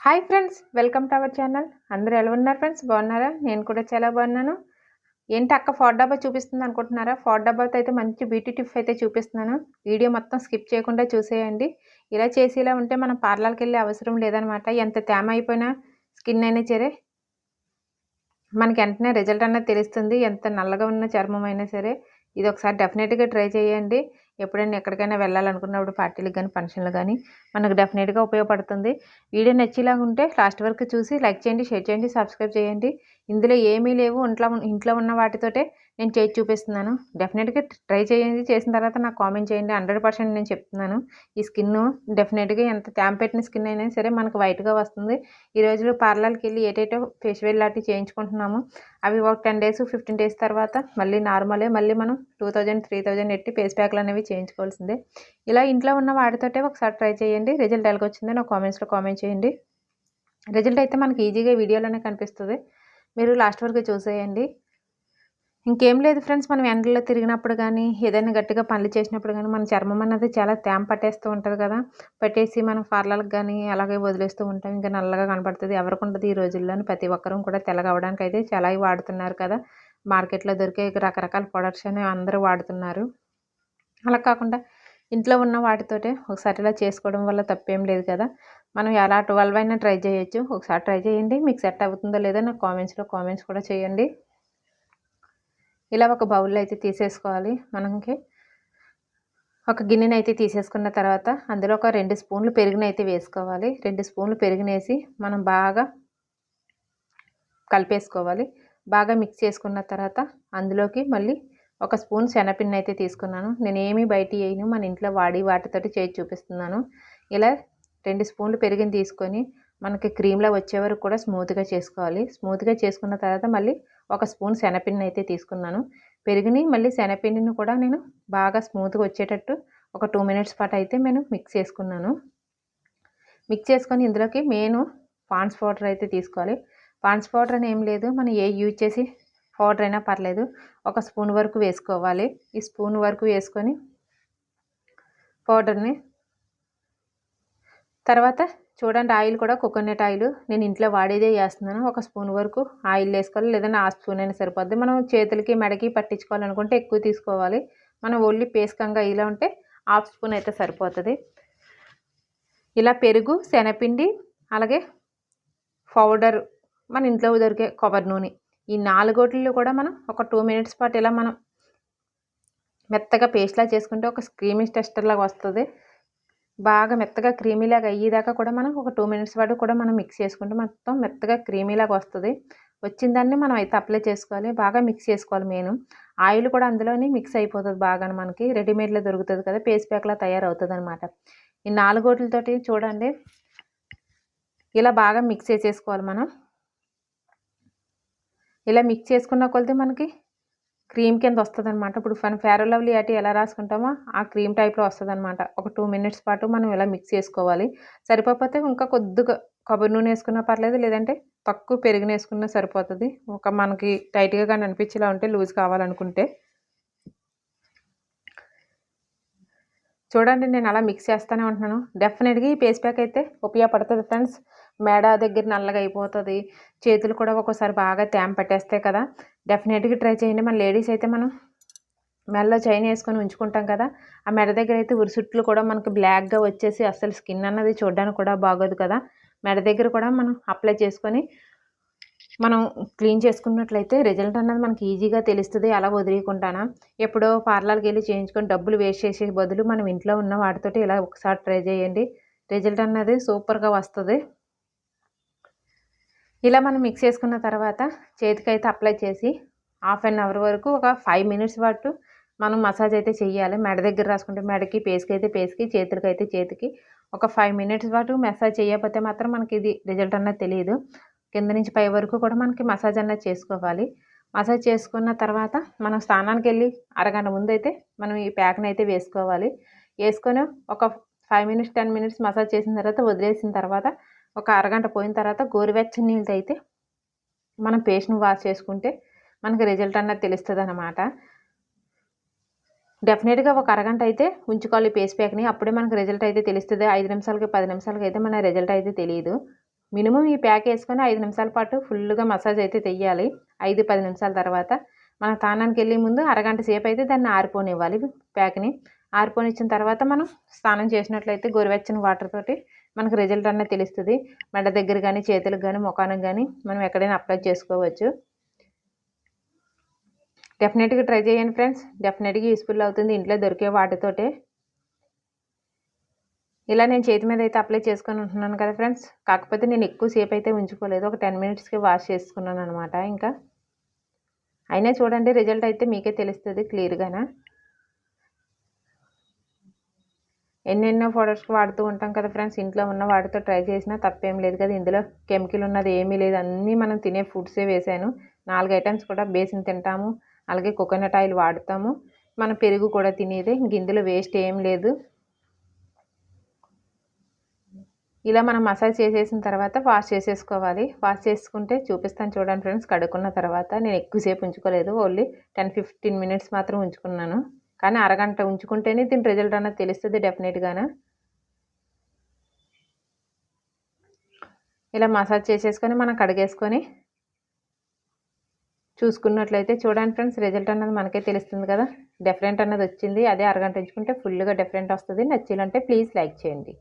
Hi friends, welcome to our channel. అందరూ ఎలా ఉన్నారు ఫ్రెండ్స్? బాగున్నారా? నేను కూడా చాలా బాగున్నాను. ఏంటి అక్క ఫాడ్ డబ్బా చూపిస్తుంది అనుకుంటున్నారా? ఫాడ్ డబ్బాతో అయితే మంచి బ్యూటీ టిప్ అయితే చూపిస్తున్నాను. వీడియో మొత్తం స్కిప్ చేయకుండా చూసేయండి. ఇలా చేసి ఇలా ఉంటే మనం పార్లర్కి వెళ్ళే అవసరం లేదనమాట. ఎంత తేమ అయిపోయినా స్కిన్ అయినా సరే మనకి వెంటనే రిజల్ట్ అన్నది తెలుస్తుంది. ఎంత నల్లగా ఉన్న చర్మం అయినా సరే ఇది ఒకసారి డెఫినెట్గా ట్రై చేయండి. ఎప్పుడైనా ఎక్కడికైనా వెళ్ళాలనుకున్నప్పుడు పార్టీలకు కానీ ఫంక్షన్లు కానీ మనకు డెఫినెట్గా ఉపయోగపడుతుంది. వీడియో నచ్చేలాగా ఉంటే లాస్ట్ వరకు చూసి లైక్ చేయండి, షేర్ చేయండి, సబ్స్క్రైబ్ చేయండి. ఇందులో ఏమీ లేవు, ఇంట్లో ఉన్న వాటితోటే నేను చేసి చూపిస్తున్నాను. డెఫినెట్గా ట్రై చేయండి. చేసిన తర్వాత నాకు కామెంట్ చేయండి. 100% నేను చెప్తున్నాను. ఈ స్కిన్ డెఫినెట్గా ఎంత తేమ పెట్టిన స్కిన్ అయినా సరే మనకు వైట్గా వస్తుంది. ఈ రోజుల్లో పార్లర్కి వెళ్ళి ఏటేటో ఫేషియల్ లాంటివి చేయించుకుంటున్నాము. అవి ఒక 10 డేస్ 15 డేస్ తర్వాత మళ్ళీ నార్మలే, మళ్ళీ మనం 2000 3000 ఎట్టి ఫేస్ ప్యాక్లు అనేవి చేయించుకోవాల్సిందే. ఇలా ఇంట్లో ఉన్న వాటితోటే ఒకసారి ట్రై చేయండి. రిజల్ట్ ఎలాగొచ్చిందో నాకు కామెంట్స్లో కామెంట్ చేయండి. రిజల్ట్ అయితే మనకి ఈజీగా వీడియోలోనే కనిపిస్తుంది. మీరు లాస్ట్ వరకు చూసేయండి. ఇంకేం లేదు ఫ్రెండ్స్, మనం ఎండలో తిరిగినప్పుడు కానీ ఏదైనా గట్టిగా పనులు చేసినప్పుడు కానీ మన చర్మం అన్నది చాలా తేమ పట్టేస్తూ ఉంటుంది కదా. పట్టేసి మనం పార్లర్కి కానీ అలాగే వదిలేస్తూ ఉంటాం. ఇంకా నల్లగా కనపడుతుంది. ఎవరికి ఉండదు ఈ రోజుల్లోని. ప్రతి ఒక్కరూ కూడా తెల్లగా అవ్వడానికి అయితే చాలా వాడుతున్నారు కదా. మార్కెట్లో దొరికే రకరకాల ప్రొడక్ట్స్ అని అందరూ వాడుతున్నారు. అలా కాకుండా ఇంట్లో ఉన్న వాటితోటే ఒకసారి ఇలా చేసుకోవడం వల్ల తప్పేం లేదు కదా. మనం ఎలా 12 అయినా ట్రై చేయొచ్చు. ఒకసారి ట్రై చేయండి. మీకు సెట్ అవుతుందో లేదో నాకు కామెంట్స్ కూడా చేయండి. ఇలా ఒక బౌల్లో అయితే తీసేసుకోవాలి. మనకి ఒక గిన్నెని అయితే తీసేసుకున్న తర్వాత అందులో ఒక 2 స్పూన్లు పెరుగునైతే వేసుకోవాలి. 2 స్పూన్లు పెరుగునేసి మనం బాగా కలిపేసుకోవాలి. బాగా మిక్స్ చేసుకున్న తర్వాత అందులోకి మళ్ళీ ఒక స్పూన్ శనగపిండి అయితే తీసుకున్నాను. నేనేమి బయట వేయను, మన ఇంట్లో వాటితోటి చేసి చూపిస్తున్నాను. ఇలా 2 స్పూన్లు పెరుగుని తీసుకొని మనకి క్రీమ్లా వచ్చే వరకు కూడా స్మూత్గా చేసుకోవాలి. స్మూత్గా చేసుకున్న తర్వాత మళ్ళీ ఒక స్పూన్ శనగపిండిని అయితే తీసుకున్నాను. పెరుగుని మళ్ళీ శనగపిండిని కూడా నేను బాగా స్మూత్గా వచ్చేటట్టు ఒక 2 మినిట్స్ పాటు అయితే నేను మిక్స్ చేసుకున్నాను. మిక్స్ చేసుకొని ఇందులోకి పాండ్స్ పౌడర్ అయితే తీసుకోవాలి. పాండ్స్ పౌడర్ అని ఏం లేదు, మనం యూజ్ చేసి పౌడర్ అయినా పర్లేదు. ఒక స్పూన్ వరకు వేసుకోవాలి. ఈ స్పూన్ వరకు వేసుకొని పౌడర్ని తర్వాత చూడండి, ఆయిల్ కూడా కోకోనట్ ఆయిల్ నేను ఇంట్లో వాడేదే చేస్తున్నాను. ఒక స్పూన్ వరకు ఆయిల్ వేసుకోవాలి. లేదంటే ఆ స్పూన్ అయినా సరిపోద్ది. మనం చేతులకి మెడకి పట్టించుకోవాలనుకుంటే ఎక్కువ తీసుకోవాలి. మనం ఓన్లీ పేస్కంగా ఇలా ఉంటే హాఫ్ స్పూన్ అయితే సరిపోతుంది. ఇలా పెరుగు, శనగపిండి, అలాగే పౌడర్, మన ఇంట్లో దొరికే కొబ్బరి నూనె, ఈ 4 కూడా మనం ఒక 2 మినిట్స్ పాటు ఇలా మనం మెత్తగా పేస్ట్లా చేసుకుంటే ఒక క్రీమీ టెక్స్చర్ లాగా వస్తుంది. బాగా మెత్తగా క్రీమీలాగా అయ్యేదాకా కూడా మనం ఒక 2 మినిట్స్ పాటు కూడా మనం మిక్స్ చేసుకుంటే మొత్తం మెత్తగా క్రీమీలాగా వస్తుంది. వచ్చిన దాన్ని మనం అయితే అప్లై చేసుకోవాలి. బాగా మిక్స్ చేసుకోవాలి. ఆయిల్ కూడా అందులోని మిక్స్ అయిపోతుంది బాగా. మనకి రెడీమేడ్లో దొరుకుతుంది కదా, పేస్ట్ ప్యాక్లా తయారవుతుంది అనమాట. ఈ 4 చూడండి ఇలా బాగా మిక్స్ చేసేసుకోవాలి. మనం ఇలా మిక్స్ చేసుకున్న కొలితే మనకి క్రీమ్ కింద వస్తుంది అనమాట. ఇప్పుడు ఫెయిర్ అండ్ లవ్లీ అటు ఎలా రాసుకుంటామో ఆ క్రీమ్ టైప్లో వస్తుంది అనమాట. ఒక 2 మినిట్స్ పాటు మనం ఇలా మిక్స్ చేసుకోవాలి. సరిపోతే ఇంకా కొద్దిగా కొబ్బరి నూనె వేసుకున్నా పర్లేదు, లేదంటే తక్కువ పెరుగుని వేసుకున్నా సరిపోతుంది. మనకి టైట్గా కానీ అనిపించేలా ఉంటే లూజ్ కావాలనుకుంటే. చూడండి, నేను అలా మిక్స్ చేస్తూనే ఉంటున్నాను. డెఫినెట్గా ఈ ఫేస్ ప్యాక్ అయితే ఉపయోగపడుతుంది ఫ్రెండ్స్. మెడ దగ్గర నల్లగా అయిపోతుంది, చేతులు కూడా ఒక్కోసారి బాగా తేమ పట్టేస్తాయి కదా. డెఫినెట్గా ట్రై చేయండి. మన లేడీస్ అయితే మనం మెడలో చైన్ వేసుకొని ఉంచుకుంటాం కదా, ఆ మెడ దగ్గర అయితే ఉరిసుట్లు కూడా మనకి బ్లాక్గా వచ్చేసి అసలు స్కిన్ అన్నది చూడడానికి కూడా బాగోదు కదా. మెడ దగ్గర కూడా మనం అప్లై చేసుకొని మనం క్లీన్ చేసుకున్నట్లయితే రిజల్ట్ అన్నది మనకి ఈజీగా తెలుస్తుంది. అలా వదిలేయకుండానా ఎప్పుడో పార్లర్కి వెళ్ళి చేయించుకొని డబ్బులు వేస్ట్ చేసే బదులు మనం ఇంట్లో ఉన్న వాటితోటి ఇలా ఒకసారి ట్రై చేయండి. రిజల్ట్ అన్నది సూపర్గా వస్తుంది. ఇలా మనం మిక్స్ చేసుకున్న తర్వాత చేతికైతే అప్లై చేసి హాఫ్ అన్ అవర్ వరకు ఒక 5 మినిట్స్ పాటు మనం మసాజ్ అయితే చేయాలి. మెడ దగ్గర రాసుకుంటే మెడకి, పేస్కి అయితే పేస్కి, చేతులకి అయితే చేతికి ఒక 5 మినిట్స్ పాటు మసాజ్ చేయకపోతే మాత్రం మనకి ఇది రిజల్ట్ అన్నది తెలియదు. కింద నుంచి పై వరకు కూడా మనకి మసాజ్ అన్నది చేసుకోవాలి. మసాజ్ చేసుకున్న తర్వాత మనం స్నానానికి వెళ్ళి అరగంట ముందు అయితే మనం ఈ ప్యాక్ని అయితే వేసుకోవాలి. వేసుకొని ఒక 5 మినిట్స్ 10 మినిట్స్ మసాజ్ చేసిన తర్వాత వదిలేసిన తర్వాత ఒక అరగంట పోయిన తర్వాత గోరువెచ్చని నీళ్ళతో అయితే మనం పేస్ట్ని వాష్ చేసుకుంటే మనకి రిజల్ట్ అన్నది తెలుస్తుంది అన్నమాట. డెఫినెట్గా ఒక అరగంట అయితే ఉంచుకోవాలి ఫేస్ ప్యాక్ని. అప్పుడే మనకు రిజల్ట్ అయితే తెలుస్తుంది. 5 నిమిషాలకి 10 నిమిషాలకి అయితే మన రిజల్ట్ అయితే తెలియదు. మినిమం ఈ ప్యాక్ వేసుకొని 5 నిమిషాల పాటు ఫుల్గా మసాజ్ అయితే చెయ్యాలి. 5-10 నిమిషాల తర్వాత మన స్నానానికి వెళ్ళే ముందు అరగంట సేపు అయితే దాన్ని ఆరిపోనివ్వాలి ప్యాక్ని. ఆరిపోనిచ్చిన తర్వాత మనం స్నానం చేసినట్లయితే గోరువెచ్చని వాటర్ తోటి మనకు రిజల్ట్ అన్నది తెలుస్తుంది. మెడ దగ్గర కానీ, చేతులకు కానీ, ముఖానికి కానీ మనం ఎక్కడైనా అప్లై చేసుకోవచ్చు. డెఫినెట్గా ట్రై చేయండి ఫ్రెండ్స్. డెఫినెట్గా యూస్ఫుల్ అవుతుంది ఇంట్లో దొరికే వాటితోటే. ఇలా నేను చేతి మీద అయితే అప్లై చేసుకొని ఉంటున్నాను కదా ఫ్రెండ్స్. కాకపోతే నేను ఎక్కువ సేపు అయితే ఉంచుకోలేదు. ఒక 10 మినిట్స్కి వాష్ చేసుకున్నాను అనమాట. ఇంకా అయినా చూడండి రిజల్ట్ అయితే మీకే తెలుస్తుంది క్లియర్గానా. ఎన్నెన్నో పౌడర్స్ వాడుతూ ఉంటాం కదా ఫ్రెండ్స్. ఇంట్లో ఉన్న వాటితో ట్రై చేసినా తప్పేం లేదు కదా. ఇందులో కెమికల్ ఉన్నది ఏమీ లేదు. అన్నీ మనం తినే ఫుడ్సే వేసాను. 4 ఐటమ్స్ కూడా బేసిన్ తింటాము. అలాగే కోకోనట్ ఆయిల్ వాడతాము. మన పెరుగు కూడా తినేదే. ఇంక ఇందులో వేస్ట్ ఏం లేదు. ఇలా మనం మసాజ్ చేసేసిన తర్వాత వాష్ చేసేసుకోవాలి. వాష్ చేసుకుంటే చూపిస్తాను చూడండి ఫ్రెండ్స్. కడుక్కున్న తర్వాత నేను ఎక్కువసేపు ఉంచుకోలేదు. ఓన్లీ 10-15 మినిట్స్ మాత్రం ఉంచుకున్నాను. కానీ అరగంట ఉంచుకుంటేనే దీని రిజల్ట్ అన్నది తెలుస్తుంది డెఫినెట్గాను. ఇలా మసాజ్ చేసేసుకొని మనం కడిగేసుకొని చూసుకున్నట్లయితే చూడండి ఫ్రెండ్స్ రిజల్ట్ అన్నది మనకే తెలుస్తుంది కదా. డిఫరెంట్ అన్నది వచ్చింది. అదే అరగంట ఉంచుకుంటే ఫుల్గా డిఫరెంట్ వస్తుంది. నచ్చాలంటే ప్లీజ్ లైక్ చేయండి.